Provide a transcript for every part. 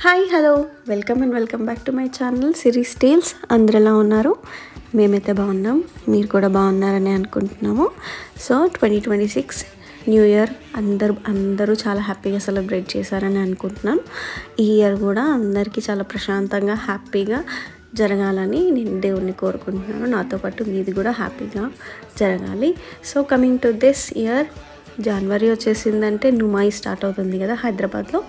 Hi hello welcome back to my channel series tales. అందరు ఎలా ఉన్నారు? మేమైతే బాగున్నాం, మీరు కూడా బాగున్నారని అనుకుంటున్నాము. సో 2026 న్యూ ఇయర్ అందరూ చాలా హ్యాపీగా సెలబ్రేట్ చేశారని అనుకుంటున్నాను. ఈ ఇయర్ కూడా అందరికీ చాలా ప్రశాంతంగా హ్యాపీగా జరగాలని నేను దేవుణ్ణి కోరుకుంటున్నాను. నాతో పాటు మీది కూడా హ్యాపీగా జరగాలి. So coming to this year, జనవరి వచ్చేసిందంటే నుమాయి స్టార్ట్ అవుతుంది కదా హైదరాబాద్లో.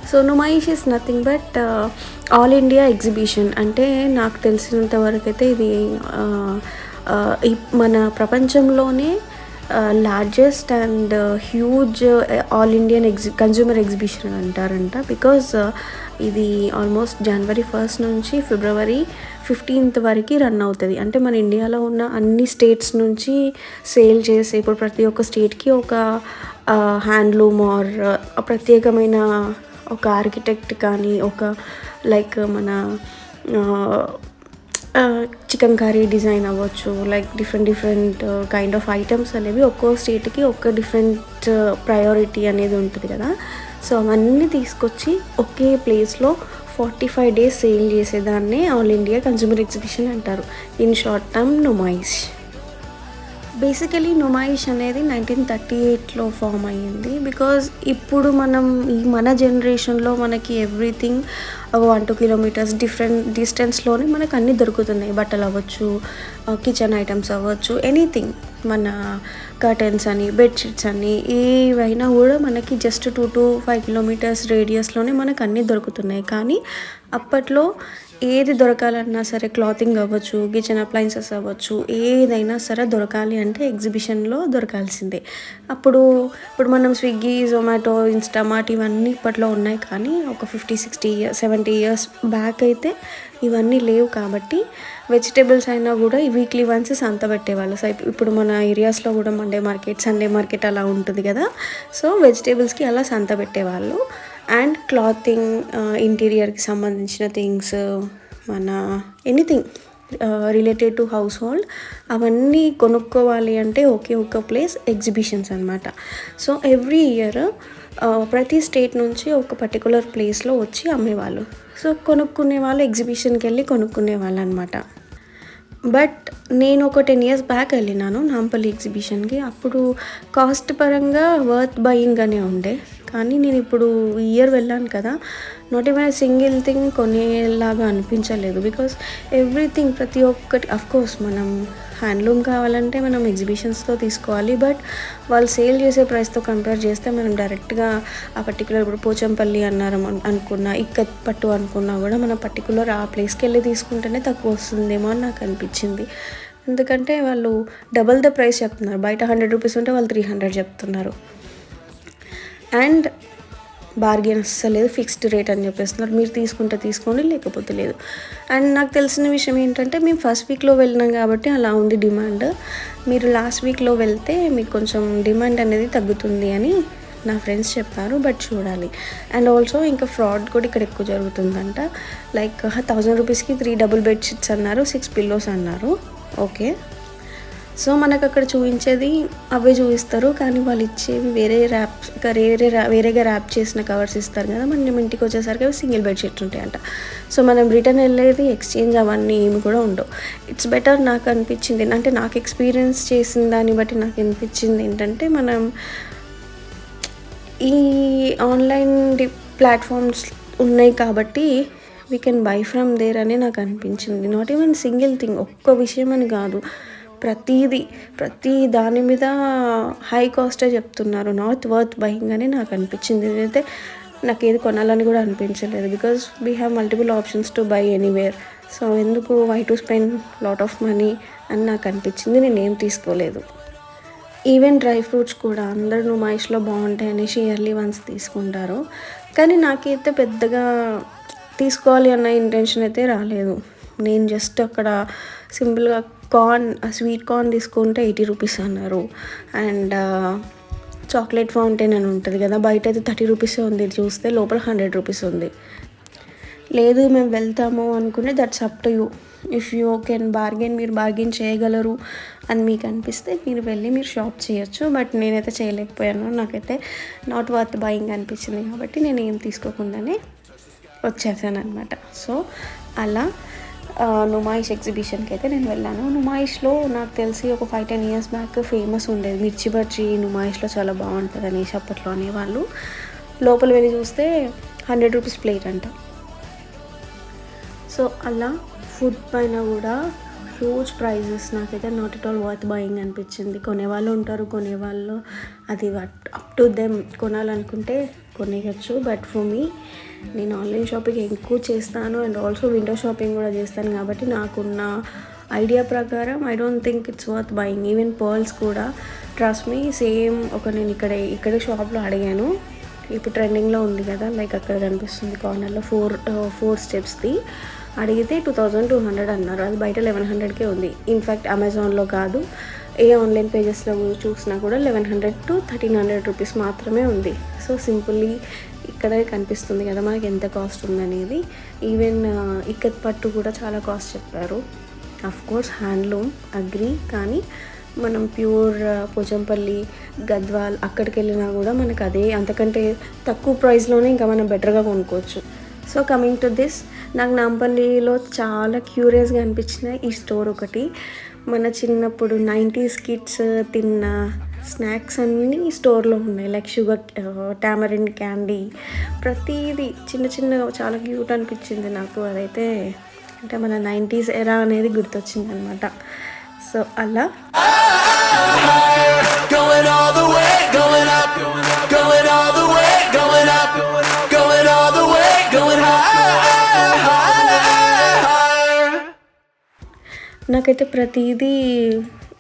So Numaish is nothing but all India exhibition. అంటే నాకు తెలిసినంత వరకు అయితే ఇది మన ప్రపంచంలోనే largest and huge all Indian consumer exhibition అంటారంట. బికాజ్ ఇది ఆల్మోస్ట్ జనవరి 1 నుంచి ఫిబ్రవరి 15 వరకు రన్ అవుతుంది. అంటే మన ఇండియాలో ఉన్న అన్ని స్టేట్స్ నుంచి సేల్ చేసే, ఇప్పుడు ప్రతి ఒక్క స్టేట్కి ఒక హ్యాండ్లూమ్ ఆర్ ప్రత్యేకమైన ఒక ఆర్కిటెక్ట్ కానీ, ఒక లైక్ మన చికెన్ కర్రీ డిజైన్ అవ్వచ్చు, like different kind of items అనేవి ఒక్కో స్టేట్కి ఒక్క డిఫరెంట్ ప్రయారిటీ అనేది ఉంటుంది కదా. సో అవన్నీ తీసుకొచ్చి ఒకే ప్లేస్లో 45 days సేల్ చేసేదాన్నే ఆల్ ఇండియా కన్జ్యూమర్ ఎగ్జిబిషన్ అంటారు. In short term Numaish. Basically Numaish అనేది 1938లో ఫామ్ అయ్యింది. బికాజ్ ఇప్పుడు మన జనరేషన్లో మనకి ఎవ్రీథింగ్ 1-2 kilometers డిఫరెంట్ డిస్టెన్స్లోనే మనకు అన్నీ దొరుకుతున్నాయి. బట్టలు అవ్వచ్చు, కిచెన్ ఐటమ్స్ అవ్వచ్చు, ఎనీథింగ్. మన కర్టెన్స్ అని, బెడ్షీట్స్ అని, ఏవైనా కూడా మనకి జస్ట్ 2-5 kilometers రేడియస్లోనే మనకు అన్నీ దొరుకుతున్నాయి. కానీ అప్పట్లో ఏది దొరకాలన్నా సరే, క్లాతింగ్ అవ్వచ్చు, కిచెన్ అప్లయన్సెస్ అవ్వచ్చు, ఏదైనా సరే దొరకాలి అంటే ఎగ్జిబిషన్లో దొరకాల్సిందే. ఇప్పుడు మనం స్విగ్గీ, జొమాటో, ఇన్స్టామార్ట్ ఇవన్నీ ఇప్పట్లో ఉన్నాయి. కానీ ఒక 50-60 years 70 years బ్యాక్ అయితే ఇవన్నీ లేవు. కాబట్టి వెజిటేబుల్స్ అయినా కూడా వీక్లీ వన్స్ సంత పెట్టేవాళ్ళు. సో ఇప్పుడు మన ఏరియాస్లో కూడా మండే మార్కెట్, సండే మార్కెట్ అలా ఉంటుంది కదా. సో వెజిటేబుల్స్కి అలా సంత పెట్టేవాళ్ళు. అండ్ క్లాతింగ్, ఇంటీరియర్కి సంబంధించిన థింగ్స్, మన anything related to house hold అవన్నీ కొనుక్కోవాలి అంటే ఒకే ఒక ప్లేస్ ఎగ్జిబిషన్స్ అనమాట. సో ఎవ్రీ ఇయర్ ప్రతి స్టేట్ నుంచి ఒక పర్టికులర్ ప్లేస్లో వచ్చి అమ్మేవాళ్ళు. సో కొనుక్కునే వాళ్ళు ఎగ్జిబిషన్కి వెళ్ళి కొనుక్కునే వాళ్ళు అనమాట. బట్ నేను ఒక 10 years బ్యాక్ వెళ్ళినాను నాంపల్లి ఎగ్జిబిషన్కి. అప్పుడు కాస్ట్ పరంగా వర్త్ బయింగ్ అనే ఉండే. కానీ నేను ఇప్పుడు ఇయర్ వెళ్ళాను కదా, నాట్ ఈవెన్ సింగిల్ థింగ్ కొనేలాగా అనిపించలేదు. బికాస్ ఎవ్రీథింగ్, ప్రతి ఒక్కటి, అఫ్కోర్స్ మనం హ్యాండ్లూమ్ కావాలంటే మనం ఎగ్జిబిషన్స్తో తీసుకోవాలి. బట్ వాళ్ళు సేల్ చేసే ప్రైస్తో కంపేర్ చేస్తే మనం డైరెక్ట్గా ఆ పర్టికులర్, ఇప్పుడు పోచంపల్లి అనుకున్నా, ఇక్కత్ పట్టు అనుకున్నా కూడా మనం పర్టికులర్ ఆ ప్లేస్కి వెళ్ళి తీసుకుంటేనే తక్కువ వస్తుందేమో అని నాకు అనిపించింది. ఎందుకంటే వాళ్ళు డబల్ ద ప్రైస్ చెప్తున్నారు. బయట 100 rupees ఉంటే వాళ్ళు 300 చెప్తున్నారు. అండ్ బార్గెన్ అస్సలేదు, ఫిక్స్డ్ రేట్ అని చెప్పేస్తున్నారు. మీరు తీసుకుంటే తీసుకోండి, లేకపోతే లేదు. అండ్ నాకు తెలిసిన విషయం ఏంటంటే, మేము ఫస్ట్ వీక్లో వెళ్ళినాం కాబట్టి అలా ఉంది డిమాండ్. మీరు లాస్ట్ వీక్లో వెళ్తే మీకు కొంచెం డిమాండ్ అనేది తగ్గుతుంది అని నా ఫ్రెండ్స్ చెప్పారు. బట్ చూడాలి. అండ్ ఆల్సో ఇంకా ఫ్రాడ్ కూడా ఇక్కడ ఎక్కువ జరుగుతుందంట. లైక్ 1000 rupeesకి 3 double bedsheets అన్నారు, 6 pillows అన్నారు. ఓకే, సో మనకు అక్కడ చూపించేది అవే చూపిస్తారు. కానీ వాళ్ళు ఇచ్చేవి వేరేగా ర్యాప్ చేసిన కవర్స్ ఇస్తారు కదా. మనం ఇంటికి వచ్చేసరికి అవి సింగిల్ బెడ్షీట్ ఉంటాయంట. సో మనం రిటర్న్ వెళ్ళేది, ఎక్స్చేంజ్ అవన్నీ ఏమి కూడా ఉండవు. ఇట్స్ బెటర్ నాకు అనిపించింది. అంటే నాకు ఎక్స్పీరియన్స్ చేసిన దాన్ని బట్టి నాకు అనిపించింది ఏంటంటే, మనం ఈ ఆన్లైన్ ప్లాట్ఫామ్స్ ఉన్నాయి కాబట్టి we can buy from there అని నాకు అనిపించింది. నాట్ ఈవెన్ సింగిల్ థింగ్, ఒక్క విషయం అని కాదు, ప్రతి దాని మీద హై కాస్టే చెప్తున్నారు. నాట్ వర్త్ బయింగ్ అని నాకు అనిపించింది. నేనైతే నాకు ఏది కొనాలని కూడా అనిపించలేదు. Because we have multiple options to buy anywhere. So ఎందుకు why to spend lot of money అని నాకు అనిపించింది. నేనేం తీసుకోలేదు. ఈవెన్ డ్రై ఫ్రూట్స్ కూడా అందరూ నుమాయిష్లో బాగుంటాయి అనేసి ఇయర్లీ వన్స్ తీసుకుంటారు. కానీ నాకైతే పెద్దగా తీసుకోవాలి అన్న ఇంటెన్షన్ అయితే రాలేదు. నేను జస్ట్ అక్కడ సింపుల్గా స్వీట్ కార్న్ తీసుకుంటే 80 rupees అన్నారు. అండ్ చాక్లెట్ ఫౌంటైన్ అని ఉంటుంది కదా, బయట అయితే 30 rupees ఉంది, చూస్తే లోపల 100 rupees ఉంది. లేదు మేము వెళ్తాము అనుకునే, that's up to you. If you can bargain, మీరు బార్గెన్ చేయగలరు అని మీకు అనిపిస్తే మీరు వెళ్ళి మీరు షాప్ చేయొచ్చు. బట్ నేనైతే చేయలేకపోయాను. నాకైతే నాట్ వర్త్ బయింగ్ అనిపించింది. కాబట్టి నేను ఏం తీసుకోకుండానే వచ్చేసాను అనమాట. సో అలా నుమాయిష్ ఎగ్జిబిషన్కి అయితే నేను వెళ్ళాను. నుమాయిష్లో నాకు తెలిసి ఒక 5-10 ఇయర్స్ బ్యాక్ ఫేమస్ ఉండేది, మిర్చి బజ్జీ నుమాయిష్లో చాలా బాగుంటుంది అనేసి అప్పట్లో అనేవాళ్ళు. లోపల వెళ్ళి చూస్తే 100 రూపీస్ ప్లేట్ అంట. సో అలా ఫుడ్ పైన కూడా హ్యూజ్ ప్రైజెస్. నాకైతే not at all worth buying అనిపించింది. కొనేవాళ్ళు ఉంటారు, కొనేవాళ్ళు అది అప్ టు దెమ్. కొనాలనుకుంటే కొనేయచ్చు. బట్ ఫర్ మీ, నేను ఆన్లైన్ షాపింగ్ ఎక్కువ చేస్తాను అండ్ ఆల్సో విండో షాపింగ్ కూడా చేస్తాను కాబట్టి నాకున్న ఐడియా ప్రకారం I don't think it's worth buying. Even pearls కూడా ట్రస్ట్ మీ సేమ్ నేను ఇక్కడ షాప్లో అడిగాను. ఇప్పుడు ట్రెండింగ్లో ఉంది కదా, లైక్ అక్కడ కనిపిస్తుంది కార్నర్లో 4 స్టెప్స్ది. అడిగితే 2200 అన్నారు. అది బయట 1100కే ఉంది. ఇన్ఫ్యాక్ట్ అమెజాన్లో కాదు, ఏ ఆన్లైన్ పేజెస్లో చూసినా కూడా 1100 to 1300 రూపీస్ మాత్రమే ఉంది. సో సింపుల్లీ ఇక్కడే కనిపిస్తుంది కదా మనకి ఎంత కాస్ట్ ఉందనేది. ఈవెన్ ఇక్కత్ పట్టు కూడా చాలా కాస్ట్ చెప్పారు. అఫ్కోర్స్ హ్యాండ్లూమ్ అగ్రి, కానీ మనం ప్యూర్ పోచంపల్లి, గద్వాల్ అక్కడికి వెళ్ళినా కూడా మనకు అదే అంతకంటే తక్కువ ప్రైస్లోనే ఇంకా మనం బెటర్గా కొనుక్కోవచ్చు. సో కమింగ్ టు దిస్, నాకు నాంపల్లిలో చాలా క్యూరియస్గా అనిపించిన ఈ స్టోర్ ఒకటి. మన చిన్నప్పుడు 90s కిడ్స్ తిన్న స్నాక్స్ అన్నీ ఈ స్టోర్లో ఉన్నాయి. లైక్ షుగర్ టామరిన్ క్యాండీ, ప్రతిదీ చిన్న చిన్నగా చాలా క్యూట్ అనిపించింది నాకు. అదైతే అంటే మన 90s ఎరా అనేది గుర్తొచ్చింది అనమాట. సో అలా నాకైతే ప్రతిదీ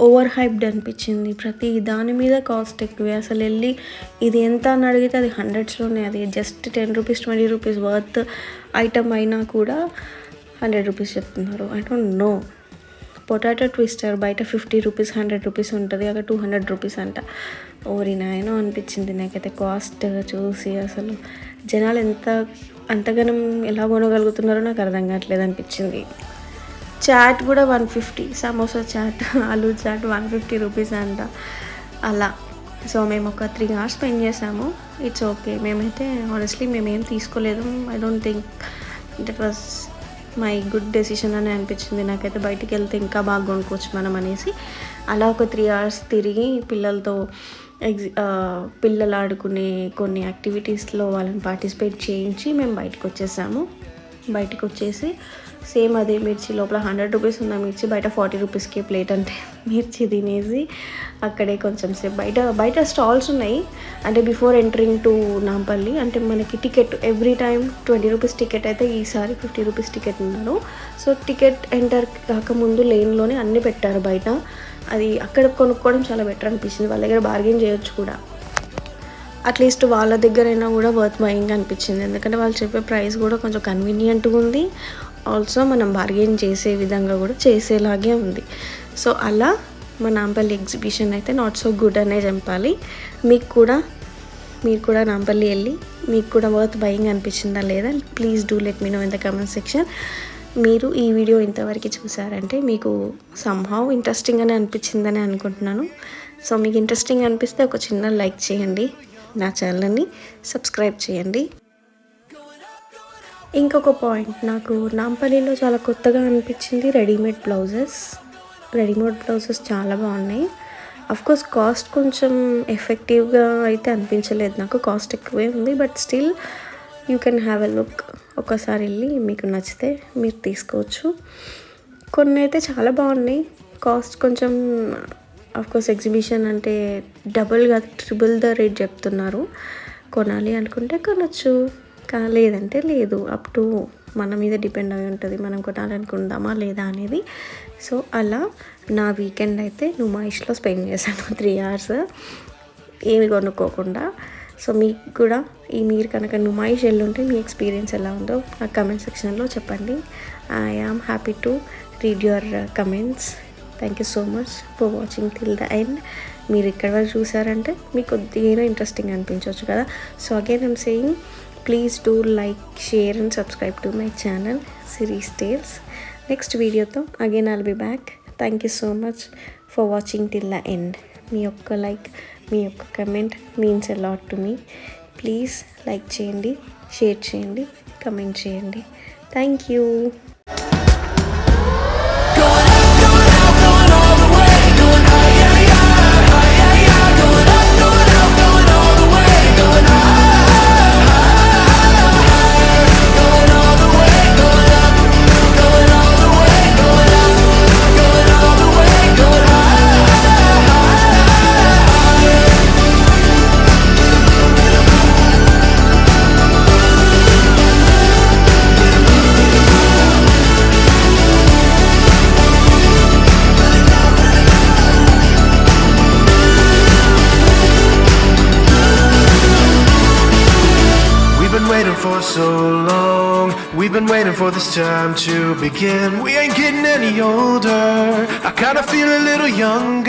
ఓవర్ హైప్డ్ అనిపించింది. ప్రతి దాని మీద కాస్ట్ ఎక్కువే. అసలు వెళ్ళి ఇది ఎంత అని అడిగితే అది 100స్లోనే. అది just 10 rupees 20 rupees worth item అయినా కూడా 100 రూపీస్ చెప్తున్నారు. I don't know. Potato twister బయట 50 రూపీస్ 100 రూపీస్ ఉంటుంది, అక్కడ 200 రూపీస్ అంట. ఓరి నాయనో అనిపించింది నాకైతే కాస్ట్ చూసి. అసలు జనాలు అంతగానం ఎలా కొనగలుగుతున్నారో నాకు అర్థం కావట్లేదు అనిపించింది. చాట్ కూడా 150, samosa chat, aloo chat 150 rupees అంట అలా. సో మేము ఒక 3 hours స్పెండ్ చేసాము. It's okay. మేమైతే ఆనెస్ట్లీ మేమేం తీసుకోలేదు. I don't think that was my good decision అని అనిపించింది నాకైతే. బయటికి వెళ్తే ఇంకా బాగా కొనుక్కోవచ్చు మనం అనేసి అలా ఒక 3 hours తిరిగి పిల్లలతో పిల్లలు ఆడుకునే కొన్ని యాక్టివిటీస్లో వాళ్ళని పార్టిసిపేట్ చేయించి మేము బయటకు వచ్చేసాము. బయటకు వచ్చేసి సేమ్ అదే మిర్చి, లోపల 100 రూపీస్ ఉన్న మిర్చి బయట 40 రూపీస్కి ప్లేట్ అంటే మిర్చి తినేసి అక్కడే కొంచెం సేపు బయట స్టాల్స్ ఉన్నాయి. అంటే బిఫోర్ ఎంటరింగ్ టు నాంపల్లి అంటే మనకి ticket every time 20 rupees ticket అయితే ఈసారి 50 రూపీస్ టికెట్ ఉన్నారు. సో టికెట్ ఎంటర్ కాకముందు లేన్లోనే అన్నీ పెట్టారు బయట. అది అక్కడ కొనుక్కోవడం చాలా బెటర్ అనిపించింది. వాళ్ళ దగ్గర బార్గెన్ చేయొచ్చు కూడా. అట్లీస్ట్ వాళ్ళ దగ్గరైనా కూడా వర్త్ బయింగ్ అనిపించింది. ఎందుకంటే వాళ్ళు చెప్పే ప్రైస్ కూడా కొంచెం కన్వీనియంట్గా ఉంది. ఆల్సో మనం బార్గెన్ చేసే విధంగా కూడా చేసేలాగే ఉంది. సో అలా మా నాంపల్లి ఎగ్జిబిషన్ అయితే నాట్ సో గుడ్ అనే చెప్పాలి. మీరు కూడా నాంపల్లి వెళ్ళి మీకు కూడా వర్త్ బయింగ్ అనిపించిందా లేదా, please do let me know in the comment section. మీరు ఈ వీడియో ఇంతవరకు చూసారంటే మీకు సమ్హౌ ఇంట్రెస్టింగ్ అని అనిపించిందని అనుకుంటున్నాను. సో మీకు ఇంట్రెస్టింగ్ అనిపిస్తే ఒక చిన్న లైక్ చేయండి, నా ఛానల్ని సబ్స్క్రైబ్ చేయండి. ఇంకొక పాయింట్, నాకు నాంపల్లిలో చాలా కొత్తగా అనిపించింది రెడీమేడ్ బ్లౌజెస్ చాలా బాగున్నాయి. అఫ్కోర్స్ కాస్ట్ కొంచెం ఎఫెక్టివ్గా అయితే అనిపించలేదు నాకు, కాస్ట్ ఎక్కువే ఉంది. But still you can have a look. ఒకసారి వెళ్ళి మీకు నచ్చితే మీరు తీసుకోవచ్చు. కొన్ని అయితే చాలా బాగున్నాయి. కాస్ట్ కొంచెం అఫ్కోర్స్ ఎగ్జిబిషన్ అంటే ట్రిపుల్ ద రేట్ చెప్తున్నారు. కొనాలి అనుకుంటే కొనచ్చు, లేదంటే లేదు. అప్ టు మన మీద డిపెండ్ అయి ఉంటుంది మనం కొనాలనుకుందామా లేదా అనేది. సో అలా నా వీకెండ్ అయితే నుమాయిష్లో స్పెండ్ చేశాను 3 hours ఏమి కొనుక్కోకుండా. సో మీకు కూడా మీరు కనుక నుమాయిష్ వెళ్ళుంటే మీ ఎక్స్పీరియన్స్ ఎలా ఉందో నా కమెంట్ సెక్షన్లో చెప్పండి. I am happy to read your comments. Thank you so much for watching till the end. మీరు ఇక్కడ వరకు చూసారంటే మీకు కొద్దిగా ఇంట్రెస్టింగ్ అనిపించవచ్చు కదా. So again I'm saying, please do like, share and subscribe to my channel series tales. Next వీడియోతో again I'll be back. Thank you so much for watching till the end. మీ యొక్క లైక్, మీ యొక్క comment means a lot to me. Please like చేయండి, share చేయండి. Comment చేయండి. Thank you. Waiting for so long, we've been waiting for this time to begin. We ain't getting any older, I kinda feel a little younger.